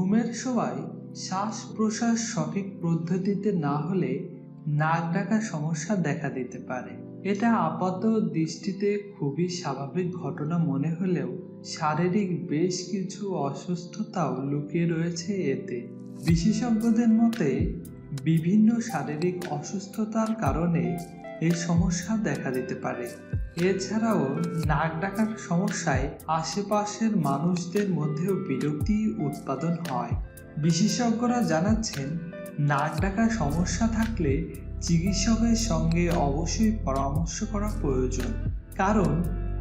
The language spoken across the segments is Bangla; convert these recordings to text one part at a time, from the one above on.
ঘুমের সময় শ্বাস প্রশ্বাস সঠিক পদ্ধতিতে না হলে নাক ডাকার সমস্যা দেখা দিতে পারে। এটা আপাত দৃষ্টিতে খুবই স্বাভাবিক ঘটনা মনে হলেও শারীরিক বেশ কিছু অসুস্থতাও লুকিয়ে রয়েছে এতে। বিশেষজ্ঞদের মতে বিভিন্ন শারীরিক অসুস্থতার কারণে এই সমস্যা দেখা দিতে পারে। এছাড়াও নাক ডাকার সমস্যায় আশেপাশের মানুষদের মধ্যেও বিরক্তি উৎপাদন হয়। বিশেষজ্ঞরা জানাচ্ছেন, নাক ডাকার সমস্যা থাকলে চিকিৎসকের সঙ্গে অবশ্যই পরামর্শ করা প্রয়োজন। কারণ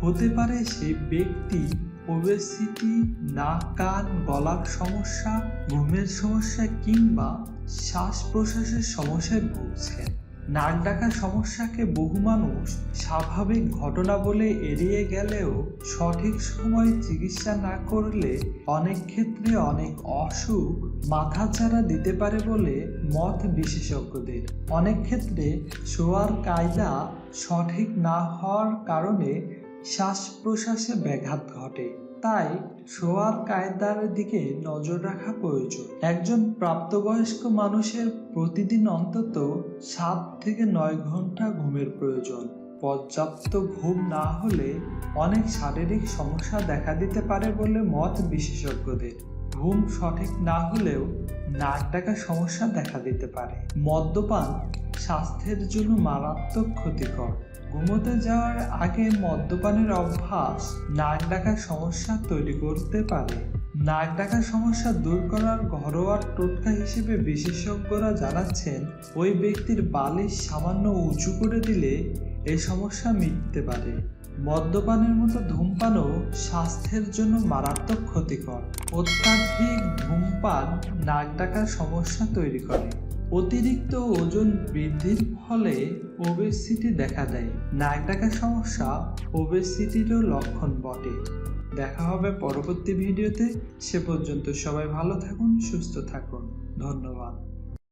হতে পারে সেই ব্যক্তি ওবেসিটি, নাক কান গলার সমস্যা, ঘুমের সমস্যা কিংবা শ্বাস প্রশ্বাসের সমস্যায় ভুগছেন। নাক ডাকার সমস্যাকে বহু মানুষ স্বাভাবিক ঘটনা বলে এড়িয়ে গেলেও সঠিক সময়ে চিকিৎসা না করলে অনেক ক্ষেত্রে অনেক অসুখ মাথাচাড়া দিতে পারে বলে মত বিশেষজ্ঞদের। অনেক ক্ষেত্রে শোয়ার কায়দা সঠিক না হওয়ার কারণে শ্বাস প্রশ্বাসে ব্যাঘাত ঘটে। তাই শোয়ার কায়দার দিকে নজর রাখা প্রয়োজন। একজন প্রাপ্তবয়স্ক মানুষের প্রতিদিন অন্তত 7 থেকে 9 ঘন্টা ঘুমের প্রয়োজন। পর্যাপ্ত ঘুম না হলে অনেক শারীরিক সমস্যা দেখা দিতে পারে বলে মত বিশেষজ্ঞদের। ঘুম সঠিক না হলেও নাক ডাকার সমস্যা দেখা দিতে পারে। মদ্যপান স্বাস্থ্যের জন্য মারাত্মক ক্ষতিকর। ঘুমোতে যাওয়ার আগে মদ্যপানের অভ্যাস নাক ডাকার সমস্যা তৈরি করতে পারে। নাক ডাকার সমস্যা দূর করার ঘরোয়া টোটকা হিসেবে বিশেষজ্ঞরা জানাচ্ছেন, ওই ব্যক্তির বালিশ সামান্য উঁচু করে দিলে এই সমস্যা মিটতে পারে। মদ্যপানের মতো ধূমপানও স্বাস্থ্যের জন্য মারাত্মক ক্ষতিকর। অত্যাধিক ধূমপান নাক ডাকার সমস্যা তৈরি করে। অতিরিক্ত ওজন বৃদ্ধির ফলে ওবেসিটি দেখা দেয়। নাক ডাকার সমস্যা ওবেসিটিরও লক্ষণ বটে। দেখা হবে পরবর্তী ভিডিওতে। সে পর্যন্ত সবাই ভালো থাকুন, সুস্থ থাকুন। ধন্যবাদ।